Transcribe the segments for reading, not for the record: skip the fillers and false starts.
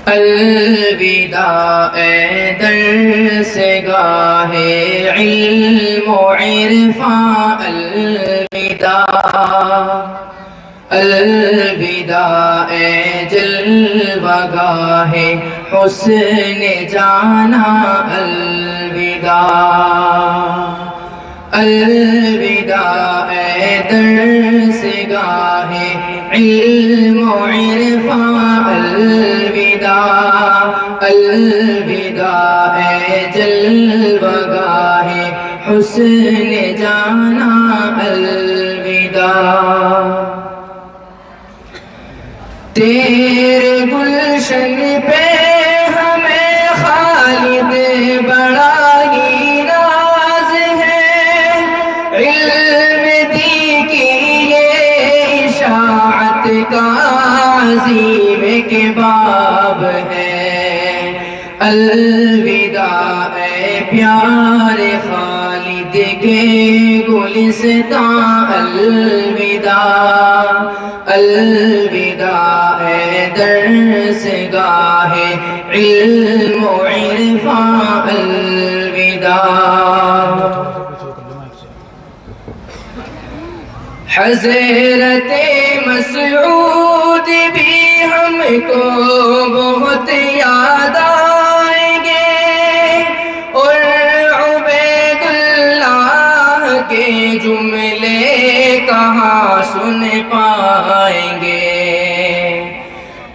الوداع اے درس گاہ علم و عرفان الوداع، الوداع اے جلوہ گاہ حسن جانا الوداع، الوداع اے درس گاہ علم و عرفان الوداع، الوداع اے جلوہ گاہ حسن جانا الوداع، تیرے گلشن پہ ہمیں خالد بڑا ہی ناز ہے، علم دی کی یہ اشاعت کا عظیم کے باب ہے، الوداع اے پیارے خالد کے گلستان الوداع، الوداع اے درس گاہ علم و عرفان الوداع، حضرت مسعود بھی ہم کو بہت یاد آئیں گے، اور عبید اللہ کے جملے کہاں سن پائیں گے،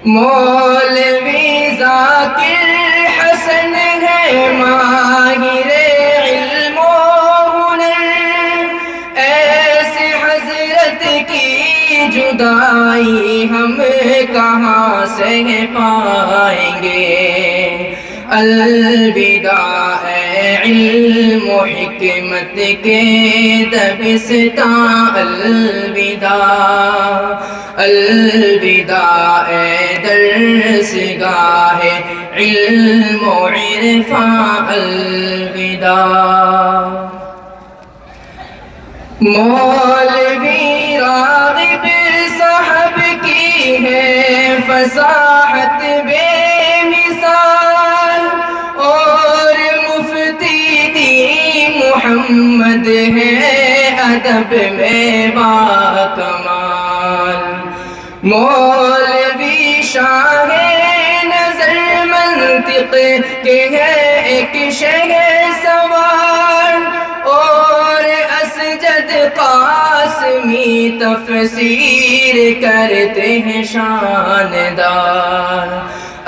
مولوی ذاکر حسن ہے ماہر علم و ہنر، ایسے حضرت کی جدائی ہم کہاں سے پائیں گے، الوداع اے علم و حکمت کے دبستان الوداع، الوداع اے درس گاہ علم و عرفان الوداع، مولوی راغب صاحب کی ہے فصاحت بے مثال، اور مفتی دین محمد ہے ادب میں باکمال، مولوی شاہ نظر منطق کے ہے ایک شہسوار، اور اسجد قاسمی تفسیر کرتے ہیں شاندار،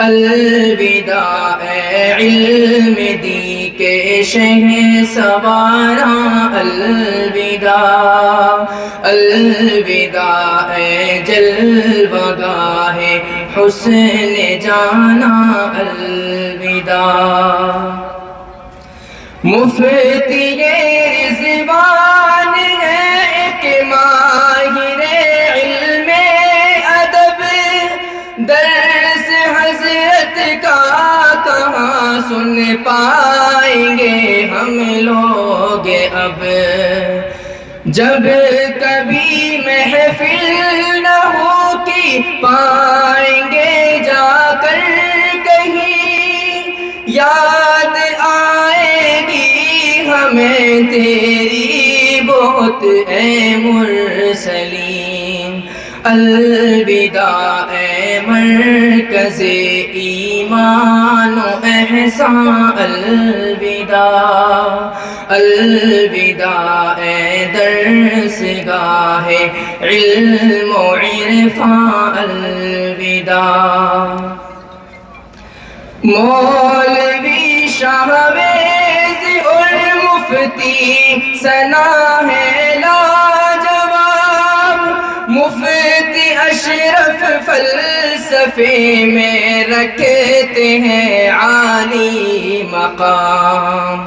الوداع اے علم دی کے شہسواراں الوداع، الوداع اے جلوہ گاہ حسن جانا الوداع، مفتی رضوان ہے ایک ماہر علم ادب، درس حضرت کا کہاں سن پائیں گے ہم لوگ اب، جب کبھی محفل نہ ہو کی پائیں گے جا کر کہیں، یاد آئے گی ہمیں تیری بہت اے مرسلین، الوداع اے مرکز ایمان و احسان الوداع، الوداع اے درس گاہ علم و عرفان الوداع، مولوی شاہویز اور مفتی ثنا ہے لاجواب، مفتی اشرف فلسفے میں رکھتے ہیں عالی مقام،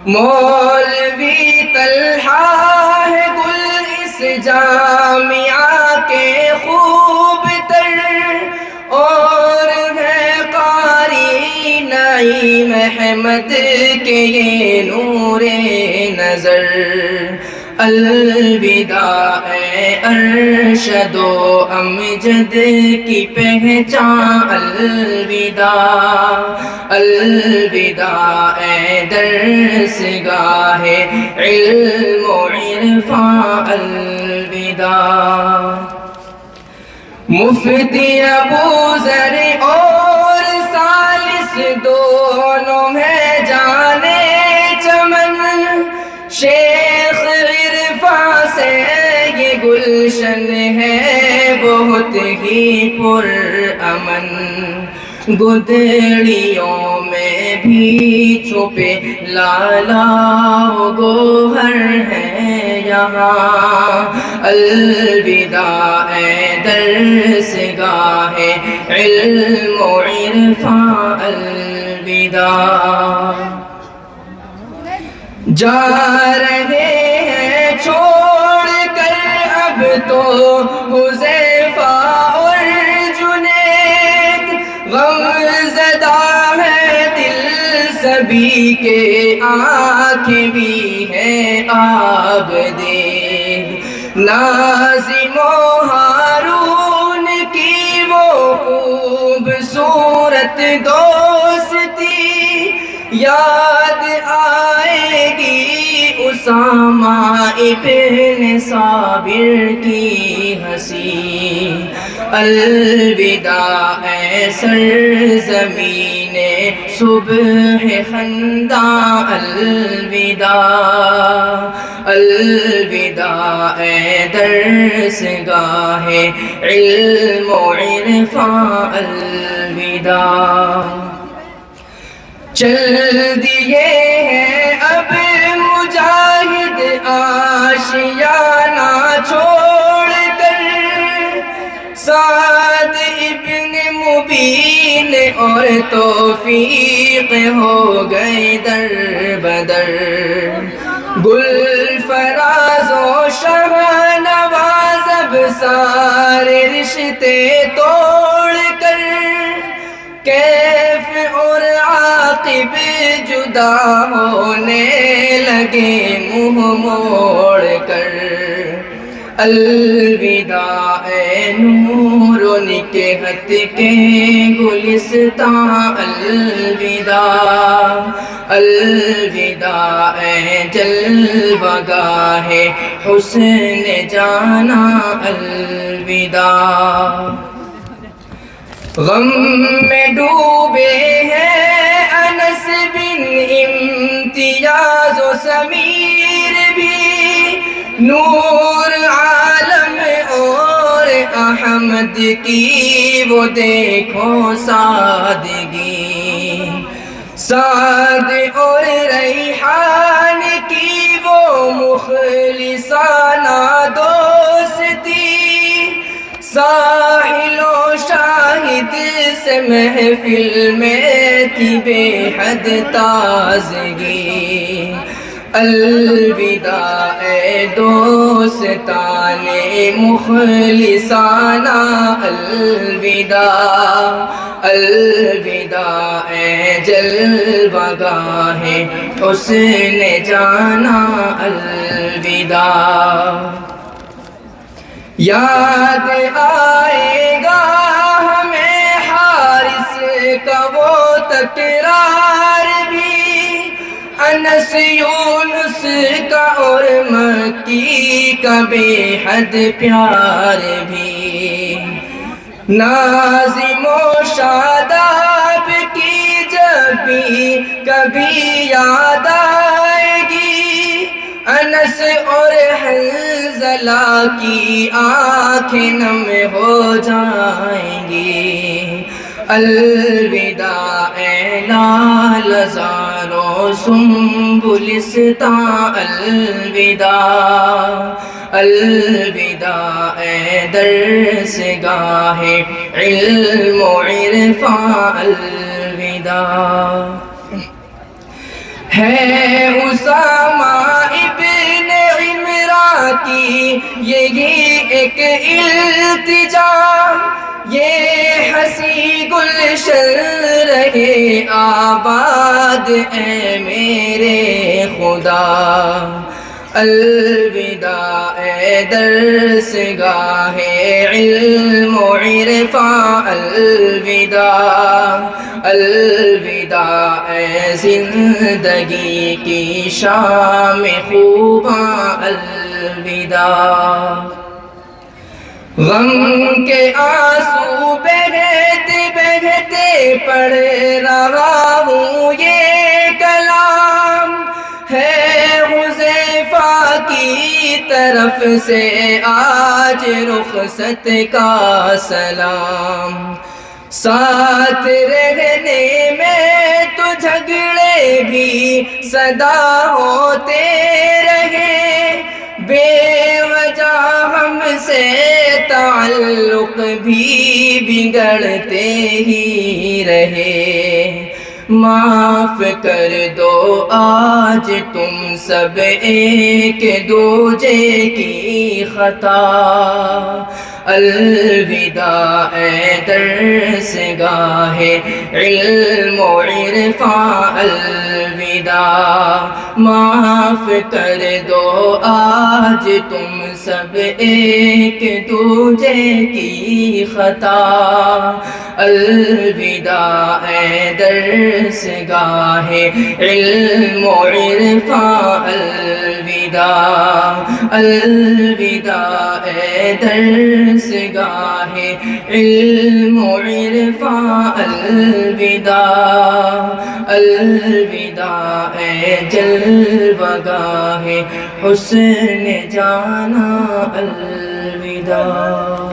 مولوی طلحہ ہے گل اس جامعہ کے خوب تر، اور ہے قاری نعیم احمد کے یہ نور نظر، الوداع اے ارشد و امجد کی پہچان، الوداع الوداع اے درسگاہ علم و عرفان، الوداع مفتی ابو ذر اور ثالث دونوں ہیں جانے چمن، شیخ عرفان سے یہ گلشن ہے بہت ہی پر امن، گدڑیوں میں بھی چھپے لالا و گوہر ہے یہاں، الوداع اے درسگاہ علم و عرفان، الوداع جا رہے ہیں چھوڑ کر اب تو حذیفہ اور جنید، غم زدہ ہے دل سبھی کے آنکھیں بھی ہیں عابدین، ناظم و ہارون کی وہ خوبصورت دوستی یاد آئے گی، اسامہ ابن صابر کی ہنسی، الوداع اے سرزمین صبح خنداں، الوداع الوداع اے درسگاہ علم و عرفان، الوداع چل دیے ہیں اب مجاہد آشیانہ چھوڑ کر، سعد ابن مبین اور توفیق ہو گئے در بدر، گل فراز و شاہ نواز اب سارے رشتے توڑ کر، کیف اور عاقب جدا ہونے لگے منہ موڑ کر، الوداع اے نور و نکہت کے گلستان، الوداع الوداع اے جلوہ گاہ حسن جانا، الوداع غم میں ڈوبے ہیں انس بن امتیاز و سمیر بھی، نور عالم اور احمد کی وہ دیکھو سادگی، سعد اور ریحان کی وہ مخلصانہ دوستی، ساحل و شاہد سے محفل میں تھی بے حد تازگی، الوداع اے دوستان مخلصانہ، الوداع الوداع اے جلوہ گاہ حسن جانا، الوداع یاد آئے گا ہمیں حارث کا وہ تکرار بھی، انس یونس کا اور مکی کا بے حد پیار بھی، ناظم و شاداب کی جب بھی کبھی یاد آئے گی، انس اور حنظلہ کی آنکھیں نم ہو جائیں گی، الوداع اے لال زار و سنبلستان، الوداع الوداع اے درسگاہ علم و عرفان، الوداع ہے اسامہ ابن عمران کی یہی ایک التجا، یہ ہنسی گلشن رہے آباد اے میرے خدا، الوداع اے درس گاہ علم و عرفاں، الوداع الوداع اے زندگی کی شام خوباں، الوداع غم کے آنسو بہتے بہتے پڑھ رہا ہوں یہ کلام، ہے حذیفہ کی طرف سے آج رخصت کا سلام، ساتھ رہنے میں تو جھگڑے بھی صدا ہوتے رہے، بے وجہ ہم سے تعلق بھی بگڑتے ہی رہے، معاف کر دو آج تم سب ایک دوجے کی خطا، الوداع اے درس گاہ علم و عرفاں، الوداع معاف کر دو آج تم سب ایک دوجے کی خطا، الوداع اے درس گاہ علم و عرفاں، الوداع الوداع اے درس گاہ علم و عرفاں، الوداع الوداع اے جلوہ گاہ حسن جانا، الوداع۔